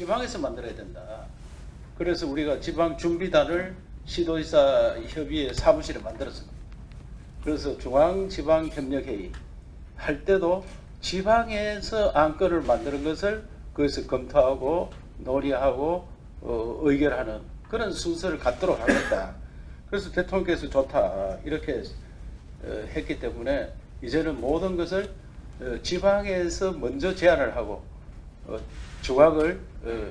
지방에서 만들어야 된다. 그래서 우리가 지방준비단을 시도지사 협의회 사무실에 만들었습니다. 그래서 중앙지방협력회의 할 때도 지방에서 안건을 만드는 것을 거기서 검토하고 논의하고 의결하는 그런 순서를 갖도록 하겠다. 그래서 대통령께서 좋다 이렇게 했기 때문에 이제는 모든 것을 지방에서 먼저 제안을 하고 중앙을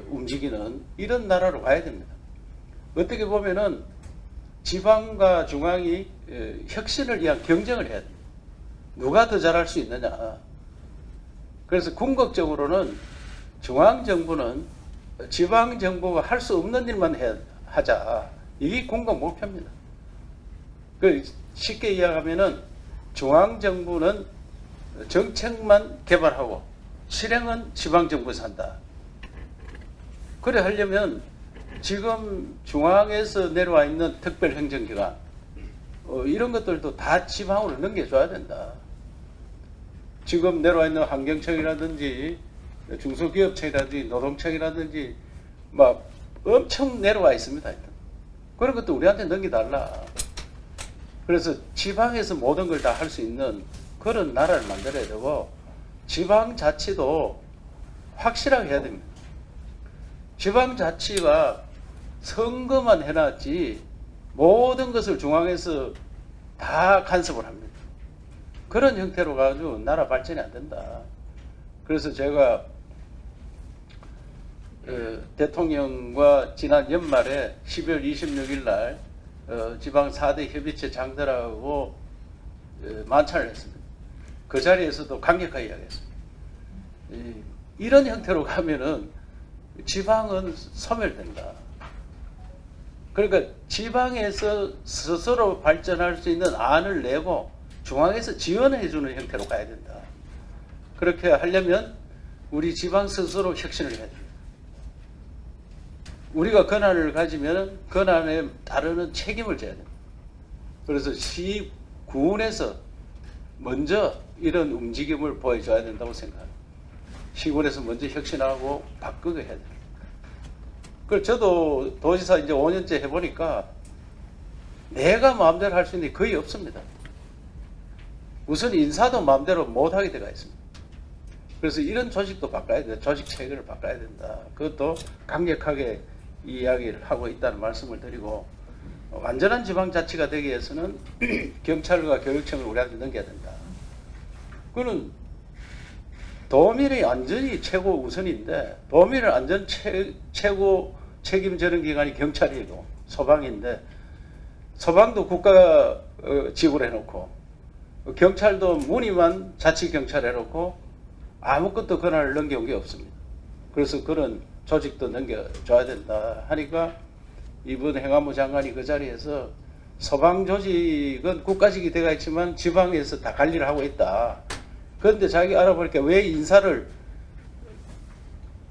움직이는 이런 나라로 가야 됩니다. 어떻게 보면은 지방과 중앙이 혁신을 위한 경쟁을 해야 됩니다. 누가 더 잘할 수 있느냐. 그래서 궁극적으로는 중앙정부는 지방정부가 할 수 없는 일만 하자. 이게 궁극 목표입니다. 쉽게 이야기하면은 중앙정부는 정책만 개발하고 실행은 지방정부에서 한다. 그래 하려면 지금 중앙에서 내려와 있는 특별행정기관 이런 것들도 다 지방으로 넘겨줘야 된다. 지금 내려와 있는 환경청이라든지 중소기업청이라든지 노동청이라든지 막 엄청 내려와 있습니다. 그런 것도 우리한테 넘겨달라. 그래서 지방에서 모든 걸 다 할 수 있는 그런 나라를 만들어야 되고 지방자치도 확실하게 해야 됩니다. 지방자치가 선거만 해놨지 모든 것을 중앙에서 다 간섭을 합니다. 그런 형태로 가지고 나라 발전이 안 된다. 그래서 제가 대통령과 지난 연말에 12월 26일 날 지방 4대 협의체 장들하고 만찬을 했습니다. 그 자리에서도 강력하게 이야기했습니다. 이런 형태로 가면은 지방은 소멸된다. 그러니까 지방에서 스스로 발전할 수 있는 안을 내고 중앙에서 지원해 주는 형태로 가야 된다. 그렇게 하려면 우리 지방 스스로 혁신을 해야 됩니다. 우리가 권한을 가지면 권한에 따르는 책임을 져야 됩니다. 그래서 시, 군에서 먼저 이런 움직임을 보여줘야 된다고 생각합니다. 시군에서 먼저 혁신하고 바꾸게 해야 됩니다. 그래서 저도 도지사 이제 5년째 해보니까 내가 마음대로 할 수 있는 게 거의 없습니다. 우선 인사도 마음대로 못하게 되어 있습니다. 그래서 이런 조직도 바꿔야 된다. 조직 체계를 바꿔야 된다. 그것도 강력하게 이야기를 하고 있다는 말씀을 드리고 완전한 지방자치가 되기 위해서는 경찰과 교육청을 우리한테 넘겨야 된다. 그거는 도민의 안전이 최고 우선인데 도민을 안전 최고 책임지는 기관이 경찰이고 소방인데 소방도 국가 지불해놓고 경찰도 문의만 자치경찰 해놓고 아무것도 권한을 넘겨온 게 없습니다. 그래서 그런 조직도 넘겨줘야 된다 하니까 이번 행안부 장관이 그 자리에서 소방 조직은 국가직이 되어 있지만 지방에서 다 관리를 하고 있다. 그런데 자기 알아보니까 왜 인사를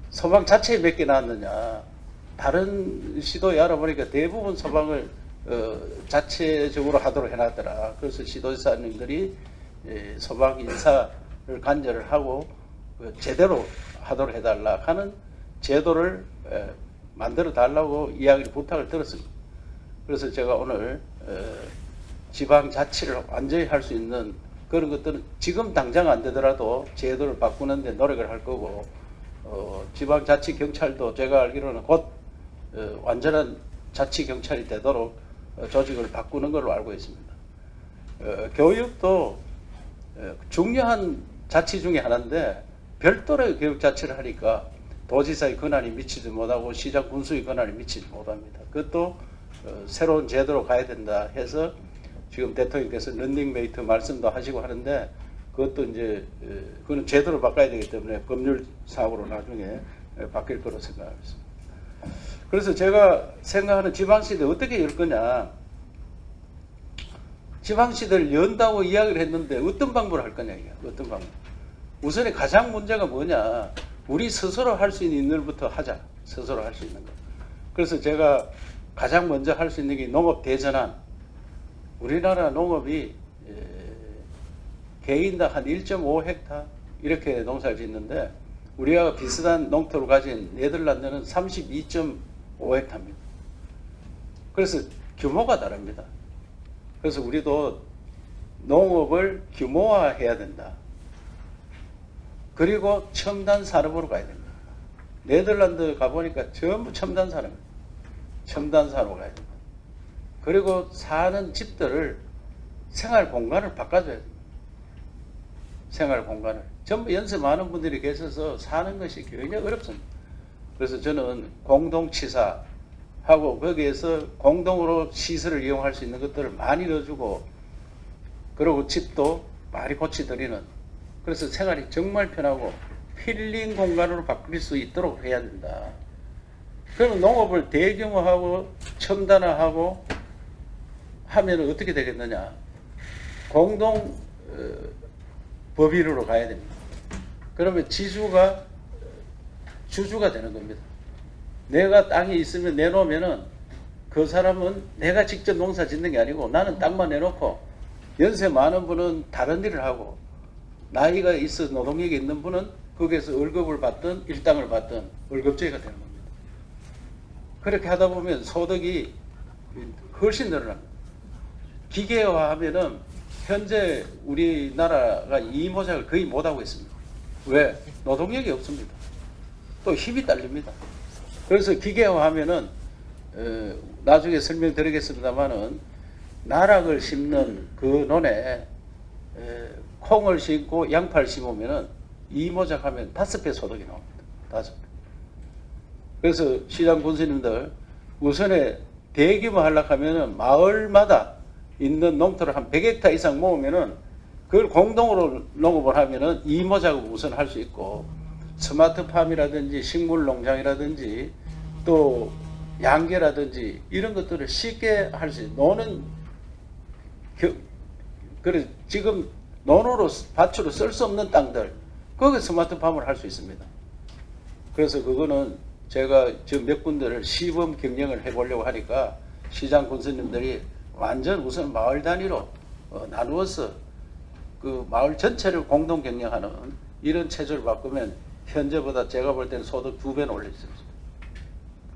소방 자체에 몇 개 나왔느냐. 다른 시도에 알아보니까 대부분 소방을 자체적으로 하도록 해놨더라. 그래서 시도지사님들이 소방 인사를 간절을 하고 제대로 하도록 해달라 하는 제도를 만들어 달라고 이야기를 부탁을 들었습니다. 그래서 제가 오늘 지방자치를 완전히 할 수 있는 그런 것들은 지금 당장 안 되더라도 제도를 바꾸는데 노력을 할 거고 지방자치경찰도 제가 알기로는 곧 완전한 자치경찰이 되도록 조직을 바꾸는 걸로 알고 있습니다. 교육도 중요한 자치 중에 하나인데 별도의 교육자치를 하니까 도지사의 권한이 미치지 못하고 시장 군수의 권한이 미치지 못합니다. 그것도 새로운 제도로 가야 된다 해서 지금 대통령께서 런닝메이트 말씀도 하시고 하는데 그것도 이제 그거는 제도로 바꿔야 되기 때문에 법률상으로 나중에 바뀔 거로 생각하겠습니다. 그래서 제가 생각하는 지방시대 어떻게 열 거냐. 지방시대를 연다고 이야기를 했는데 어떤 방법을 할 거냐. 이게. 어떤 방법. 우선에 가장 문제가 뭐냐. 우리 스스로 할 수 있는 일부터 하자. 스스로 할 수 있는 거. 그래서 제가 가장 먼저 할 수 있는 게 농업 대전환. 우리나라 농업이 개인당 한 1.5헥타 이렇게 농사를 짓는데 우리와 비슷한 농토를 가진 네덜란드는 32.5헥타입니다. 그래서 규모가 다릅니다. 그래서 우리도 농업을 규모화해야 된다. 그리고 첨단 산업으로 가야 된다. 네덜란드 가보니까 전부 첨단 산업입니다. 첨단 산업으로 가야 된다. 그리고 사는 집들을 생활 공간을 바꿔줘야 됩니다. 생활 공간을. 전부 연세 많은 분들이 계셔서 사는 것이 굉장히 어렵습니다. 그래서 저는 공동치사하고 거기에서 공동으로 시설을 이용할 수 있는 것들을 많이 넣어주고, 그리고 집도 많이 고치드리는, 그래서 생활이 정말 편하고 힐링 공간으로 바뀔 수 있도록 해야 된다. 그러면 농업을 대규모하고 첨단화하고 하면 어떻게 되겠느냐? 공동 법인으로 가야 됩니다. 그러면 지주가 주주가 되는 겁니다. 내가 땅이 있으면 내놓으면은 그 사람은 내가 직접 농사 짓는 게 아니고 나는 땅만 내놓고, 연세 많은 분은 다른 일을 하고 나이가 있어 노동력이 있는 분은 거기에서 월급을 받든 일당을 받든 월급제가 되는 겁니다. 그렇게 하다 보면 소득이 훨씬 늘어납니다. 기계화하면은 현재 우리나라가 이모작을 거의 못하고 있습니다. 왜? 노동력이 없습니다. 또 힘이 딸립니다. 그래서 기계화하면은 나중에 설명드리겠습니다만은 나락을 심는 그 논에 콩을 심고 양파를 심으면은 이모작하면 5배 소득이 나옵니다. 5배. 그래서 시장 군수님들 우선에 대규모 하려고 하면은 마을마다 있는 농토를 한 100헥타 이상 모으면은 그걸 공동으로 농업을 하면은 이모작업을 우선 할 수 있고, 스마트팜이라든지 식물농장이라든지 또 양계라든지 이런 것들을 쉽게 할 수 있는, 노는 그래 지금 논으로 밭으로 쓸 수 없는 땅들 거기 스마트팜을 할 수 있습니다. 그래서 그거는 제가 지금 몇 군데를 시범 경영을 해보려고 하니까 시장 군수님들이 완전 우선 마을 단위로 나누어서 그 마을 전체를 공동 경영하는 이런 체제를 바꾸면 현재보다 제가 볼 때는 소득 2배는 올릴 수 있습니다.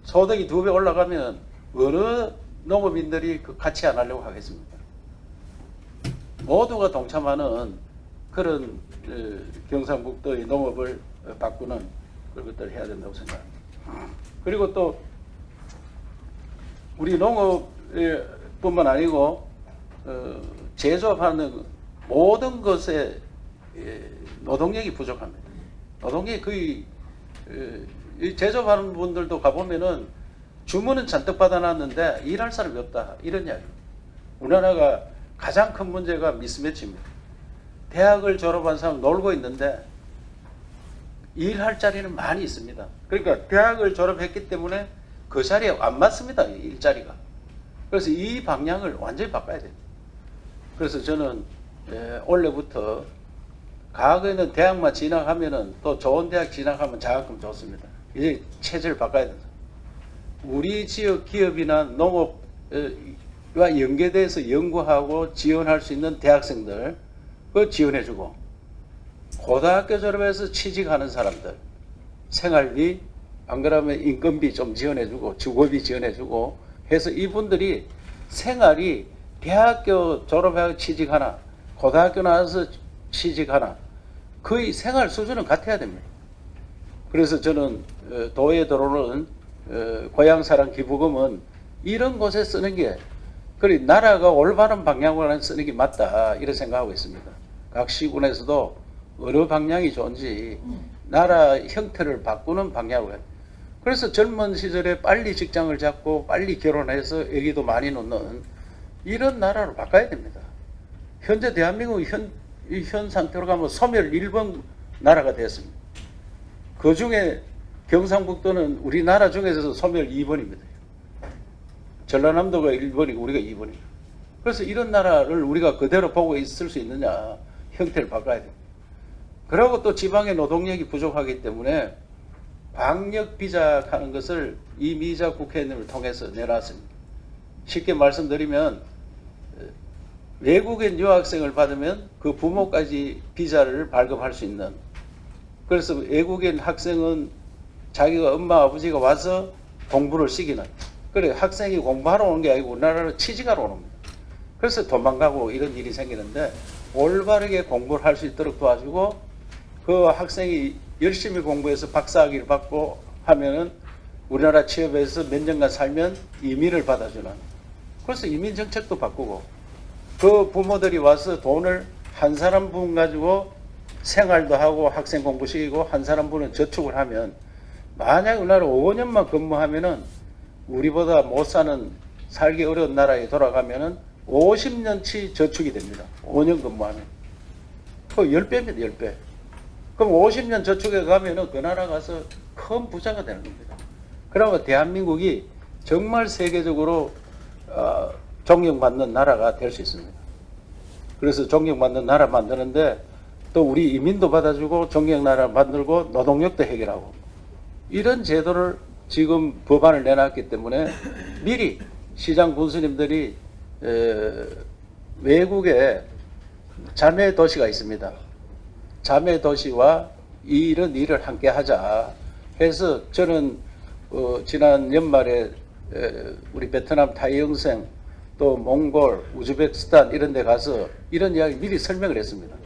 소득이 2배 올라가면 어느 농업인들이 그 같이 안 하려고 하겠습니까? 모두가 동참하는 그런 경상북도의 농업을 바꾸는 그런 것들을 해야 된다고 생각합니다. 그리고 또 우리 농업뿐만 아니고 제조업하는 모든 것에 노동력이 부족합니다. 노동력이 거의 제조업하는 분들도 가보면은 주문은 잔뜩 받아놨는데 일할 사람이 없다, 이런 이야기입니다. 우리나라가 가장 큰 문제가 미스매치입니다. 대학을 졸업한 사람 놀고 있는데 일할 자리는 많이 있습니다. 그러니까 대학을 졸업했기 때문에 그 자리에 안 맞습니다, 일자리가. 그래서 이 방향을 완전히 바꿔야 됩니다. 그래서 저는 올해부터, 과거에는 대학만 진학하면은 또 좋은 대학 진학하면 장학금 줬습니다. 이제 체제를 바꿔야 된다. 우리 지역 기업이나 농업과 연계돼서 연구하고 지원할 수 있는 대학생들 그 지원해주고, 고등학교 졸업해서 취직하는 사람들 생활비, 안 그러면 인건비 좀 지원해주고 주거비 지원해주고 해서 이분들이 생활이 대학교 졸업하고 취직하나 고등학교 나와서 취직하나 거의 생활 수준은 같아야 됩니다. 그래서 저는 도에 들어오는 고향사랑 기부금은 이런 곳에 쓰는 게, 그래 나라가 올바른 방향으로 쓰는 게 맞다, 이런 생각하고 있습니다. 각 시군에서도 어느 방향이 좋은지 나라 형태를 바꾸는 방향으로. 그래서 젊은 시절에 빨리 직장을 잡고 빨리 결혼해서 애기도 많이 놓는 이런 나라로 바꿔야 됩니다. 현재 대한민국 현 상태로 가면 소멸 1번 나라가 됐습니다. 그 중에 경상북도는 우리나라 중에서 소멸 2번입니다. 전라남도가 1번이고 우리가 2번이에요. 그래서 이런 나라를 우리가 그대로 보고 있을 수 있느냐, 형태를 바꿔야 됩니다. 그리고 또 지방의 노동력이 부족하기 때문에 방역 비자 하는 것을 이미자 국회의원을 통해서 내놨습니다. 쉽게 말씀드리면 외국인 유학생을 받으면 그 부모까지 비자를 발급할 수 있는 그래서 외국인 학생은 자기가 엄마 아버지가 와서 공부를 시키는, 그래 학생이 공부하러 오는 게 아니고 우리나라로 취직하러 오는 겁니다. 그래서 도망가고 이런 일이 생기는데 올바르게 공부를 할 수 있도록 도와주고 그 학생이 열심히 공부해서 박사학위를 받고 하면은 우리나라 취업에서 몇 년간 살면 이민을 받아주는, 그래서 이민 정책도 바꾸고 그 부모들이 와서 돈을 한 사람 분 가지고 생활도 하고 학생 공부시키고 한 사람 분은 저축을 하면 만약 우리나라 5년만 근무하면은 우리보다 못 사는 살기 어려운 나라에 돌아가면은 50년치 저축이 됩니다. 5년 근무하면. 그 10배입니다. 10배. 그럼 50년 저축에 가면은 그 나라 가서 큰 부자가 되는 겁니다. 그러면 대한민국이 정말 세계적으로 존경받는 나라가 될 수 있습니다. 그래서 존경받는 나라 만드는데 또 우리 이민도 받아주고 존경 나라 만들고 노동력도 해결하고 이런 제도를 지금 법안을 내놨기 때문에 미리 시장 군수님들이 외국에 자매 도시가 있습니다. 자매 도시와 이런 일을 함께 하자 해서 저는 지난 연말에 우리 베트남 타이영생 또 몽골, 우즈베키스탄 이런 데 가서 이런 이야기 미리 설명을 했습니다.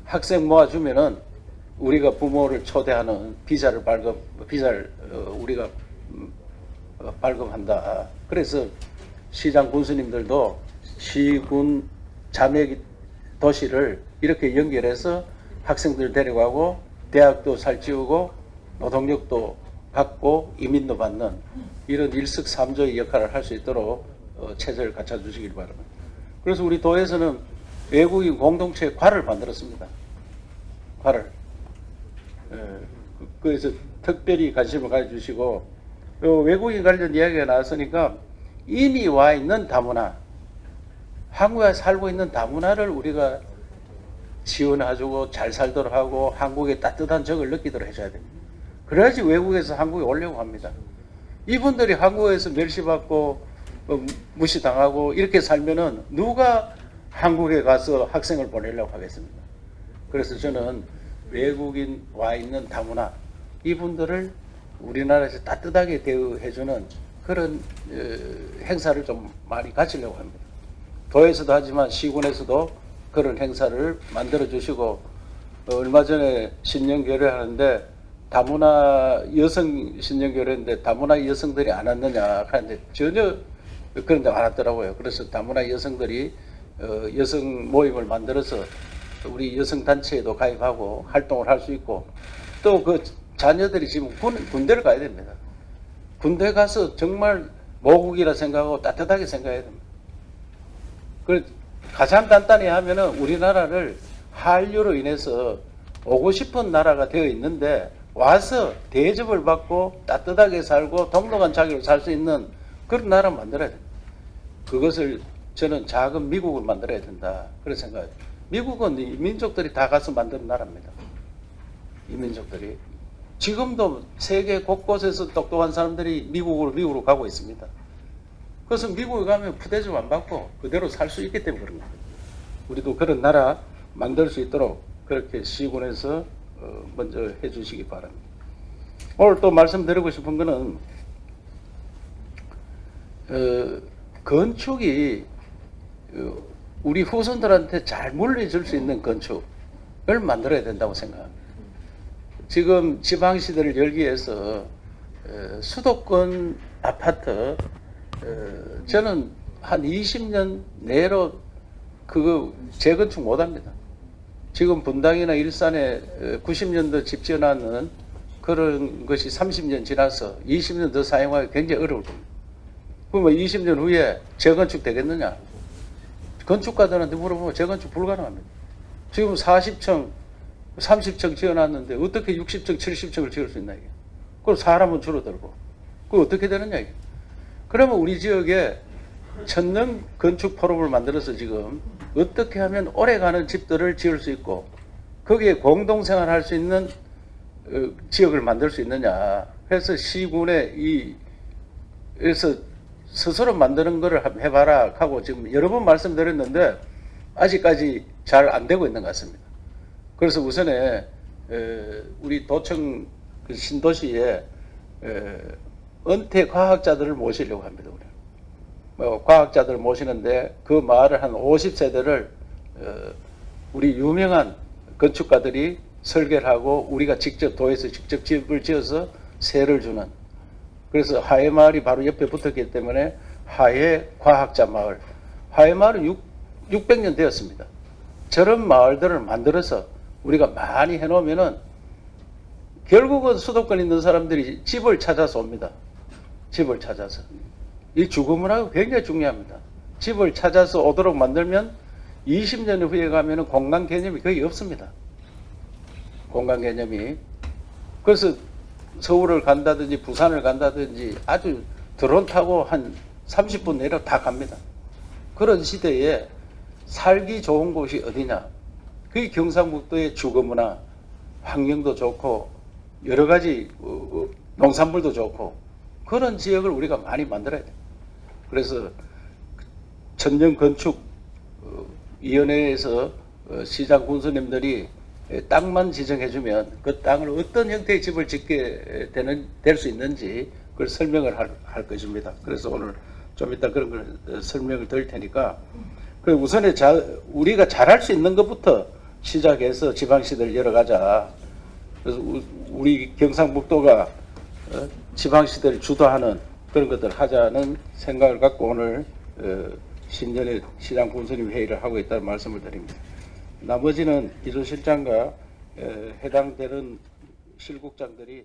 학생 모아주면은 우리가 부모를 초대하는 비자를 우리가 발급한다. 그래서 시장 군수님들도 시군 자매 도시를 이렇게 연결해서 학생들 데려가고 대학도 살찌우고 노동력도 받고 이민도 받는 이런 일석삼조의 역할을 할 수 있도록 체제를 갖춰주시길 바랍니다. 그래서 우리 도에서는 외국인 공동체 과를 만들었습니다. 과를. 그래서 특별히 관심을 가져주시고 외국인 관련 이야기가 나왔으니까 이미 와 있는 다문화, 한국에 살고 있는 다문화를 우리가 지원해주고 잘 살도록 하고 한국의 따뜻한 정을 느끼도록 해줘야 됩니다. 그래야지 외국에서 한국에 오려고 합니다. 이분들이 한국에서 멸시받고 무시당하고 이렇게 살면은 누가 한국에 가서 학생을 보내려고 하겠습니까? 그래서 저는 외국인 와 있는 다문화 이분들을 우리나라에서 따뜻하게 대우해주는 그런 행사를 좀 많이 가지려고 합니다. 도에서도 하지만 시군에서도 그런 행사를 만들어 주시고 얼마 전에 신년교례 하는데 다문화 여성 신년교례인데 다문화 여성들이 안 왔느냐 하는데 전혀 그런 데 안 왔더라고요. 그래서 다문화 여성들이 여성 모임을 만들어서 우리 여성 단체에도 가입하고 활동을 할 수 있고 또 그 자녀들이 지금 군대를 가야 됩니다. 군대 가서 정말 모국이라 생각하고 따뜻하게 생각해야 됩니다. 가장 간단히 하면은 우리나라를 한류로 인해서 오고 싶은 나라가 되어 있는데 와서 대접을 받고 따뜻하게 살고 동등한 자기로 살 수 있는 그런 나라 만들어야 됩니다. 그것을 저는 작은 미국을 만들어야 된다. 그런 생각해요. 미국은 이 민족들이 다 가서 만든 나라입니다. 이 민족들이. 지금도 세계 곳곳에서 똑똑한 사람들이 미국으로 가고 있습니다. 그래서 미국에 가면 푸대접 안 받고 그대로 살 수 있기 때문에 그런 겁니다. 우리도 그런 나라 만들 수 있도록 그렇게 시군에서 먼저 해주시기 바랍니다. 오늘 또 말씀드리고 싶은 거는 건축이 우리 후손들한테 잘 물려줄 수 있는 건축을 만들어야 된다고 생각합니다. 지금 지방시대를 열기 위해서 수도권 아파트 저는 한 20년 내로 그거 재건축 못합니다. 지금 분당이나 일산에 90년도 집 지어놨는 그런 것이 30년 지나서 20년 더 사용하기 굉장히 어려울 겁니다. 그러면 20년 후에 재건축 되겠느냐? 건축가들한테 물어보면 재건축 불가능합니다. 지금 40층, 30층 지어놨는데 어떻게 60층, 70층을 지을 수 있나 이게? 그럼 사람은 줄어들고 그거 어떻게 되느냐 이게? 그러면 우리 지역에 천년 건축 포럼을 만들어서 지금 어떻게 하면 오래가는 집들을 지을 수 있고 거기에 공동생활 할 수 있는 지역을 만들 수 있느냐. 그래서 시군에 그래서 스스로 만드는 거를 한번 해봐라 하고 지금 여러 번 말씀드렸는데 아직까지 잘 안 되고 있는 것 같습니다. 그래서 우선에 우리 도청 그 신도시에 은퇴 과학자들을 모시려고 합니다. 우리. 과학자들을 모시는데 그 마을을 한 50세대를 우리 유명한 건축가들이 설계를 하고 우리가 직접 도에서 직접 집을 지어서 세를 주는, 그래서 하회 마을이 바로 옆에 붙었기 때문에 하회 과학자 마을. 하회 마을은 600년 되었습니다. 저런 마을들을 만들어서 우리가 많이 해놓으면은 결국은 수도권 있는 사람들이 집을 찾아서 옵니다. 집을 찾아서. 이 주거문화가 굉장히 중요합니다. 집을 찾아서 오도록 만들면 20년 후에 가면은 공간 개념이 거의 없습니다. 공간 개념이. 그래서 서울을 간다든지 부산을 간다든지 아주 드론 타고 한 30분 내려 다 갑니다. 그런 시대에 살기 좋은 곳이 어디냐? 그게 경상북도의 주거문화, 환경도 좋고 여러 가지 농산물도 좋고 그런 지역을 우리가 많이 만들어야 돼요. 그래서 천정건축위원회에서 시장 군수님들이 땅만 지정해주면 그 땅을 어떤 형태의 집을 짓게 될 수 있는지 그걸 설명을 할 것입니다. 그래서 오늘 좀 이따 그런 걸 설명을 드릴 테니까 우선에 우리가 잘할 수 있는 것부터 시작해서 지방시대를 열어가자. 그래서 우리 경상북도가 지방시대를 주도하는 그런 것들 하자는 생각을 갖고 오늘 신년에 시장 군수님 회의를 하고 있다는 말씀을 드립니다. 나머지는 기조실장과 해당되는 실국장들이